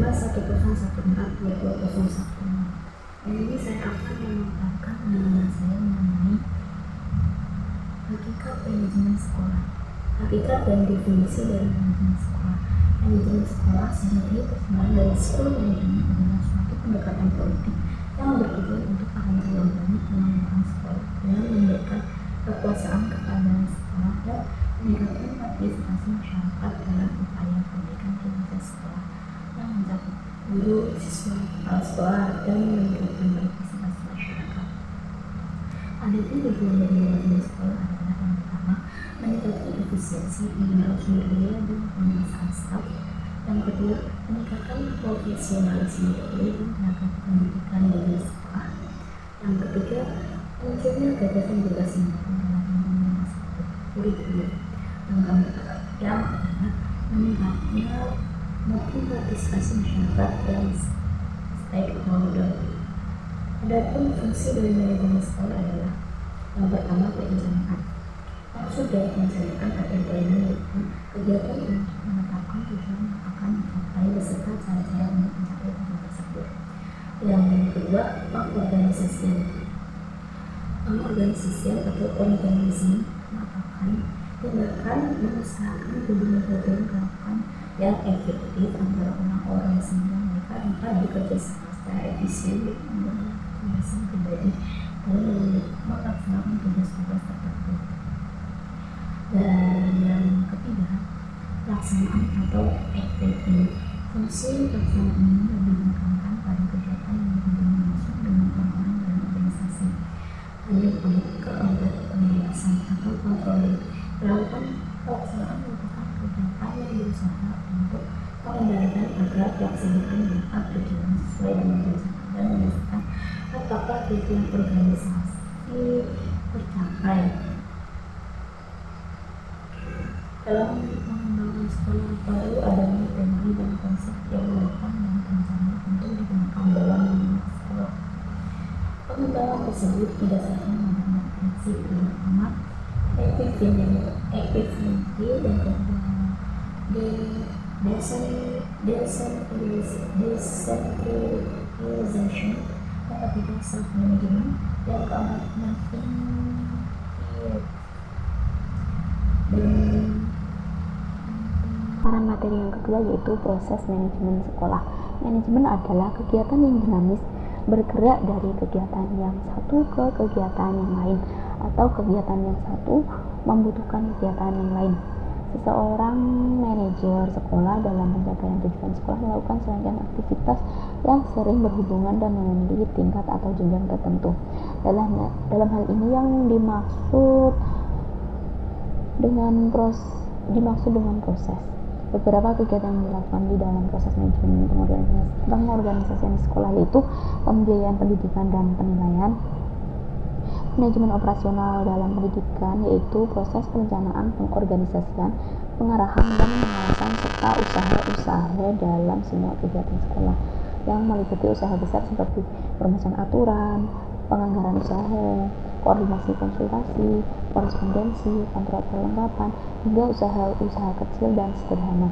1014201. Ini saya akan mengungkapkan pandangan saya mengenai hakikat manajemen sekolah. Hakikat dan definisi dari manajemen sekolah. Manajemen sekolah sendiri terkembang dari sekolah manajemen adalah suatu pendekatan politik yang bertujuan untuk akan menjalani pengelolaan sekolah dengan memberikan kekuasaan kepada sekolah dan meningkatkan partisipasi masyarakat dalam upaya pendidikan kinerja sekolah yang mencakup guru, siswa, kepala sekolah dan meningkatkan partisipasi masyarakat. Adapun tujuan dari manajemen sekolah adalah yang pertama, meningkatkan efisiensi, mengenal sumber daya dan penguasaan staf. Yang kedua, meningkatkan profesionalisme guru dan tenaga pendidikan di sekolah. Yang ketiga, munculnya gagasan bebas dalam pembangunan tersebut kurikulum. Yang keempat, yang adalah meningkatnya maupun partisipasi masyarakat dan stakeholder. Adapun fungsi dari manajemen sekolah adalah yang pertama, perencanaan. Maksud dari perencanaan atau planning yaitu kegiatan untuk menetapkan tujuan yang akan dicapai beserta cara-cara untuk mencapai tujuan tersebut. Yang kedua, pengorganisasian atau organisasi melakukan tindakan mengusahakan hubungan dilakukan yang efektif antara orang-orang sehingga mereka dapat bekerja sama secara efisien dengan kebiasaan pribadi dalam melaksanakan tugas-tugas tertentu. Dan yang ketiga, pelaksanaan atau activity. Fungsi pelaksanaan ini lebih menekankan pada kegiatan yang berhubungan langsung dengan orang-orang dalam organisasi. Lanjut keempat, pengawasan atau kontrol. Melakukan pelaksanaan merupakan kegiatan yang berusaha untuk mengendalikan agar pelaksanaan dapat berjalan sesuai dengan rencana dan memastikan apakah tujuan organisasi tercapai. Dalam mengembangkan sekolah baru adanya teori dan konsep yang relevan dan rencana untuk digunakan dalam mengembangkan sekolah. Pengembangan tersebut didasarkan pada prinsip yang pertama, efficiency dan kedua, decentralization, yang ketiga self management, yang keempat dan materi yang kedua yaitu proses manajemen sekolah. Manajemen adalah kegiatan yang dinamis, bergerak dari kegiatan yang satu ke kegiatan yang lain, atau kegiatan yang satu membutuhkan kegiatan yang lain. Seseorang manajer sekolah dalam pencapaian tujuan sekolah melakukan serangkaian aktivitas yang sering berhubungan dan memiliki tingkat atau jenjang tertentu. Dalam hal ini yang dimaksud dengan proses. Beberapa kegiatan yang dilakukan di dalam proses manajemen pengorganisasian sekolah yaitu pembiayaan pendidikan dan penilaian, manajemen operasional dalam pendidikan yaitu proses perencanaan, pengorganisasian, pengarahan dan pengawasan serta usaha-usaha dalam semua kegiatan sekolah yang meliputi usaha besar seperti perumusan aturan, penganggaran usaha, koordinasi konsultasi, korespondensi, kontrol perlengkapan, hingga usaha-usaha kecil dan sederhana,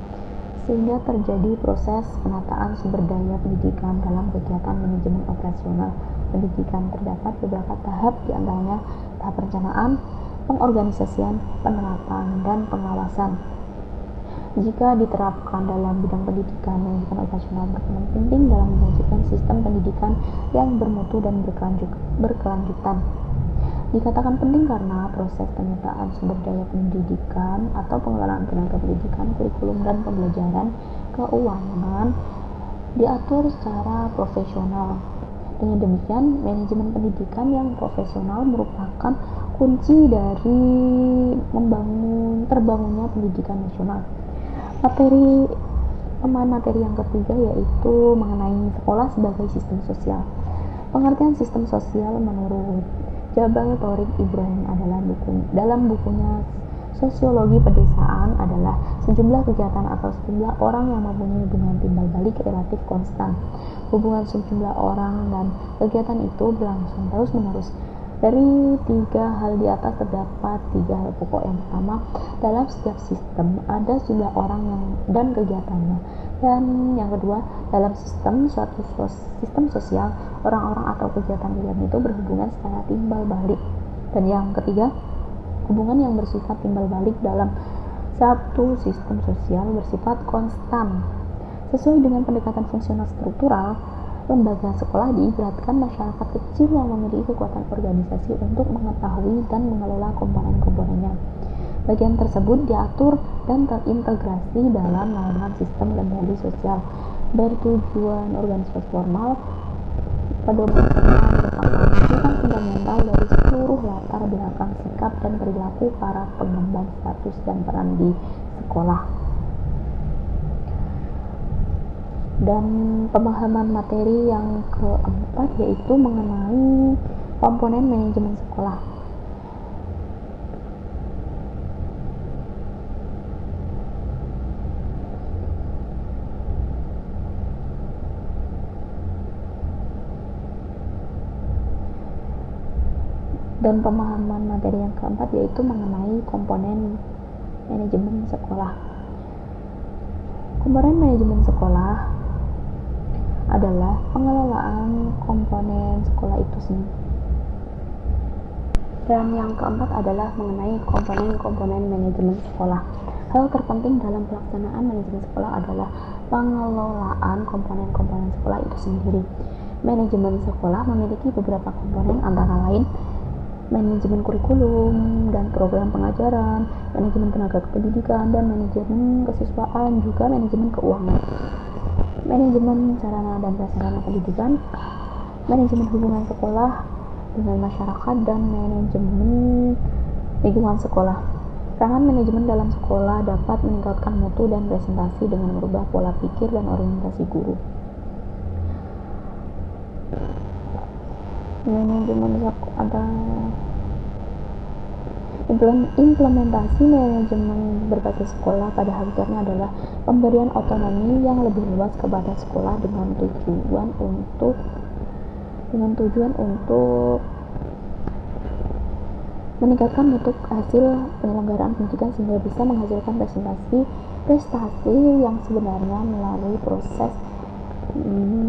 sehingga terjadi proses penataan sumber daya pendidikan dalam kegiatan manajemen operasional pendidikan. Terdapat beberapa tahap, diantaranya tahap perencanaan, pengorganisasian, penerapan, dan pengawasan. Jika diterapkan dalam bidang pendidikan, manajemen operasional berperan penting dalam mewujudkan sistem pendidikan yang bermutu dan berkelanjutan. Dikatakan penting karena proses penyertaan sumber daya pendidikan atau pengelolaan tenaga pendidikan, kurikulum, dan pembelajaran keuangan diatur secara profesional. Dengan demikian, manajemen pendidikan yang profesional merupakan kunci dari terbangunnya pendidikan nasional. Materi yang ketiga yaitu mengenai sekolah sebagai sistem sosial. Pengertian sistem sosial menurut Jabal Thorik Ibrahim adalah dalam bukunya Sosiologi Pedesaan adalah sejumlah kegiatan atau sejumlah orang yang mempunyai hubungan timbal balik relatif konstan. Hubungan sejumlah orang dan kegiatan itu berlangsung terus-menerus Dari tiga hal di atas terdapat tiga hal pokok. Yang pertama, dalam setiap sistem ada jumlah orang dan kegiatannya. Dan yang kedua, dalam suatu sistem sosial, orang-orang atau kegiatan-kegiatan itu berhubungan secara timbal balik. Dan yang ketiga, hubungan yang bersifat timbal balik dalam satu sistem sosial bersifat konstan. Sesuai dengan pendekatan fungsional struktural, lembaga sekolah diibaratkan masyarakat kecil yang memiliki kekuatan organisasi untuk mengetahui dan mengelola komponen-komponennya. Bagian tersebut diatur dan terintegrasi dalam naungan sistem lembaga sosial bertujuan organisasi formal. Pedoman formal merupakan rujukan fundamental dari seluruh latar belakang sikap dan perilaku para pengemban status dan peran di sekolah. Dan pemahaman materi yang keempat yaitu mengenai komponen manajemen sekolah. Dan pemahaman materi yang keempat yaitu mengenai komponen manajemen sekolah. Komponen manajemen sekolah adalah pengelolaan komponen sekolah itu sendiri. Dan yang keempat adalah mengenai komponen-komponen manajemen sekolah. Hal terpenting dalam pelaksanaan manajemen sekolah adalah pengelolaan komponen-komponen sekolah itu sendiri. Manajemen sekolah memiliki beberapa komponen, antara lain manajemen kurikulum dan program pengajaran, manajemen tenaga kependidikan, dan manajemen kesiswaan, juga manajemen keuangan, manajemen sarana dan prasarana pendidikan, manajemen hubungan sekolah dengan masyarakat, dan manajemen lingkungan sekolah. Peranan manajemen dalam sekolah dapat meningkatkan mutu dan presentasi dengan merubah pola pikir dan orientasi guru. Manajemen ada implementasi manajemen berbasis sekolah pada hakikatnya adalah pemberian otonomi yang lebih luas kepada sekolah dengan tujuan untuk meningkatkan mutu hasil penyelenggaraan pendidikan sehingga bisa menghasilkan prestasi yang sebenarnya melalui proses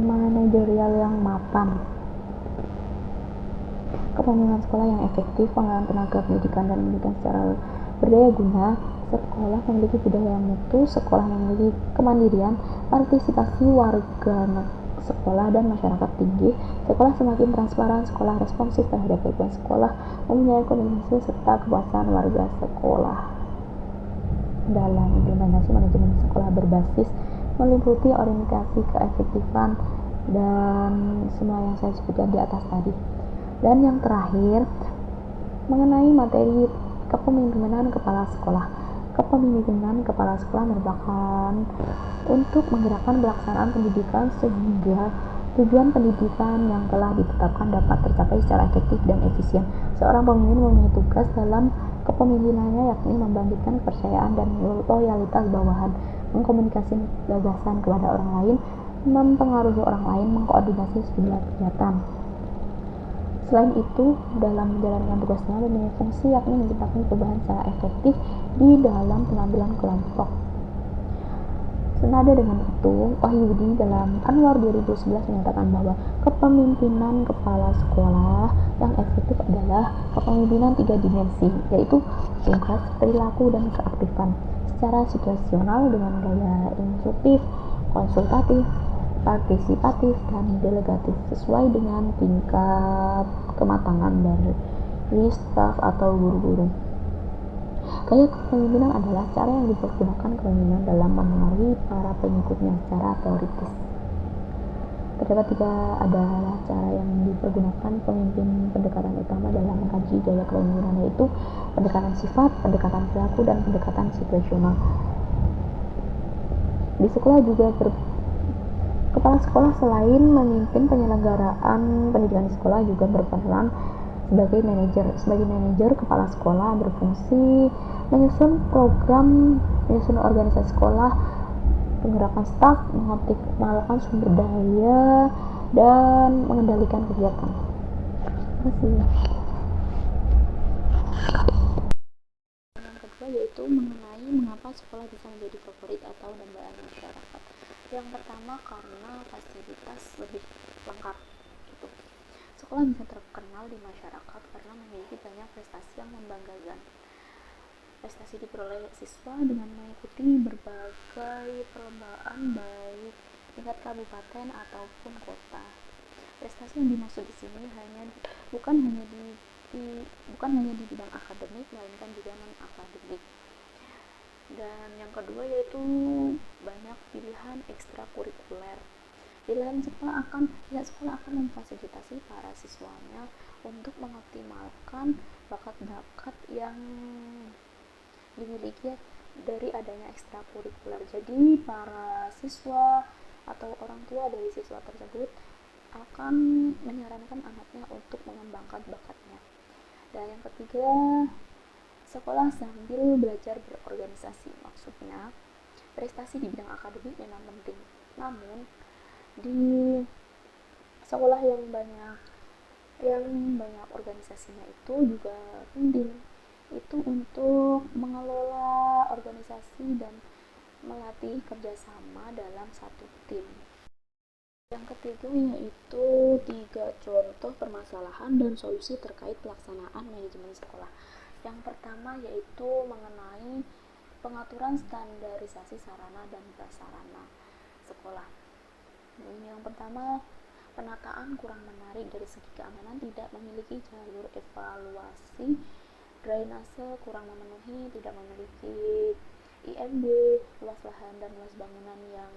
manajerial yang mapan. Kepemimpinan sekolah yang efektif, pengelolaan tenaga pendidikan dan pendidikan secara berdaya guna, sekolah memiliki budaya yang mutu, sekolah memiliki kemandirian, partisipasi warga sekolah dan masyarakat tinggi, sekolah semakin transparan, sekolah responsif terhadap kebutuhan sekolah, mempunyai komunikasi serta kepuasan warga sekolah. Dalam implementasi manajemen sekolah berbasis meliputi orientasi keefektifan dan semua yang saya sebutkan di atas tadi. Dan yang terakhir, mengenai materi kepemimpinan kepala sekolah. Kepemimpinan kepala sekolah merupakan untuk menggerakkan pelaksanaan pendidikan sehingga tujuan pendidikan yang telah ditetapkan dapat tercapai secara efektif dan efisien. Seorang pemimpin mempunyai tugas dalam kepemimpinannya, yakni membangkitkan kepercayaan dan loyalitas bawahan, mengkomunikasikan gagasan kepada orang lain, mempengaruhi orang lain, mengkoordinasi sejumlah kegiatan. Selain itu, dalam menjalankan tugasnya mempunyai fungsi yakni menciptakan perubahan secara efektif di dalam pengambilan kelompok. Senada dengan itu, Wahyudi dalam Anwar 2011 menyatakan bahwa kepemimpinan kepala sekolah yang efektif adalah kepemimpinan 3 dimensi, yaitu tugas, perilaku, dan keaktifan, secara situasional dengan gaya instruktif, konsultatif, partisipatif, dan delegatif sesuai dengan tingkat kematangan dari staf atau guru-guru. Gaya kepemimpinan adalah cara yang dipergunakan kepemimpinan dalam memengaruhi para pengikutnya secara teoritis. Terdapat 3 adalah cara yang dipergunakan pemimpin pendekatan utama dalam mengkaji gaya kepemimpinan, yaitu pendekatan sifat, pendekatan perilaku, dan pendekatan situasional. Di sekolah juga kepala sekolah selain memimpin penyelenggaraan pendidikan di sekolah juga berperan sebagai manajer. Sebagai manajer, kepala sekolah berfungsi menyusun program, menyusun organisasi sekolah, menggerakkan staf, mengoptimalkan sumber daya, dan mengendalikan kegiatan. Terima kasih. kedua yaitu mengenai mengapa sekolah bisa menjadi favorit atau dambaan masyarakat. Yang pertama karena fasilitas lebih lengkap. Gitu. Sekolah bisa terkenal di masyarakat karena memiliki banyak prestasi yang membanggakan. Prestasi diperoleh siswa dengan mengikuti berbagai perlombaan baik tingkat kabupaten ataupun kota. Prestasi yang dimaksud di sini bukan hanya di bidang akademik, melainkan juga non akademik. Dan yang kedua yaitu banyak pilihan ekstrakurikuler. Pihak sekolah akan memfasilitasi para siswanya untuk mengoptimalkan bakat-bakat yang dimiliki dari adanya ekstrakurikuler. Jadi para siswa atau orang tua dari siswa tersebut akan menyarankan anaknya untuk mengembangkan bakatnya. Dan yang ketiga, sekolah sambil belajar berorganisasi. Maksudnya, prestasi di bidang akademik memang penting. Namun, di sekolah yang banyak organisasinya itu juga penting. Itu untuk mengelola organisasi dan melatih kerjasama dalam satu tim. Yang ketiga yaitu 3 contoh permasalahan dan solusi terkait pelaksanaan manajemen sekolah. Yang pertama yaitu mengenai pengaturan standarisasi sarana dan prasarana sekolah. Yang pertama, penataan kurang menarik dari segi keamanan, tidak memiliki jalur evaluasi, drainase kurang memenuhi, tidak memiliki IMB, luas lahan dan luas bangunan yang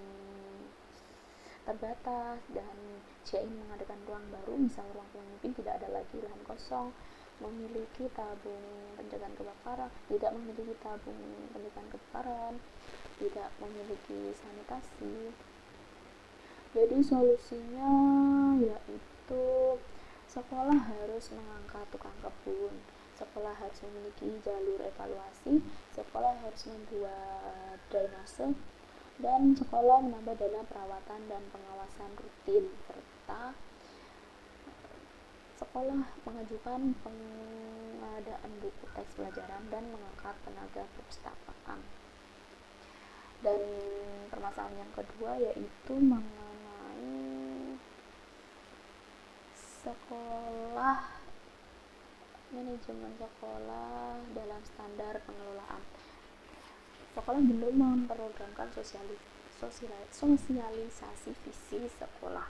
terbatas, dan CI mengadakan ruang baru, misal ruang pemimpin, tidak ada lagi lahan kosong, memiliki tabung pencegahan kebakaran, tidak memiliki tabung pencegahan kebakaran, tidak memiliki sanitasi. Jadi solusinya yaitu sekolah harus mengangkat tukang kebun, sekolah harus memiliki jalur evaluasi, sekolah harus membuat drainase, dan sekolah menambah dana perawatan dan pengawasan rutin, serta sekolah mengajukan pengadaan buku teks pelajaran dan mengangkat tenaga perpustakaan. Dan permasalahan yang kedua yaitu mengenai manajemen sekolah dalam standar pengelolaan. Sekolah belum memprogramkan sosialisasi visi sekolah,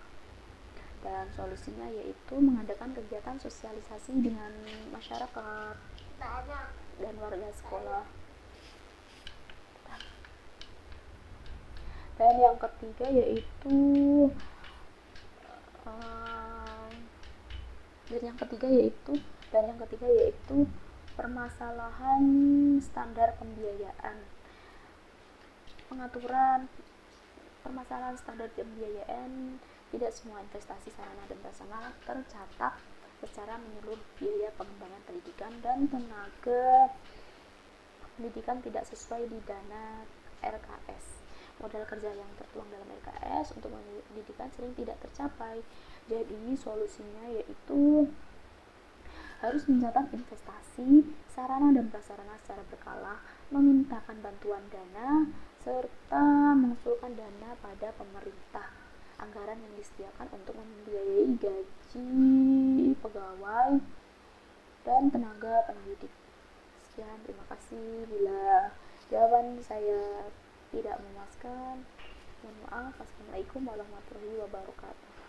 dan solusinya yaitu mengadakan kegiatan sosialisasi dengan masyarakat dan warga sekolah. Dan yang ketiga yaitu permasalahan standar pembiayaan. Permasalahan standar pembiayaan, tidak semua investasi sarana dan prasarana tercatat secara menyeluruh. Biaya pengembangan pendidikan dan tenaga pendidikan tidak sesuai di dana RKS. Modal kerja yang tertuang dalam RKS untuk pendidikan sering tidak tercapai. Jadi solusinya yaitu harus mencatat investasi sarana dan prasarana secara berkala, memintakan bantuan dana, serta mengusulkan dana pada pemerintah. Anggaran yang disediakan untuk membiayai gaji pegawai dan tenaga pendidik. Sekian, terima kasih. Bila jawaban saya tidak memuaskan, mohon maaf. Assalamualaikum warahmatullahi wabarakatuh.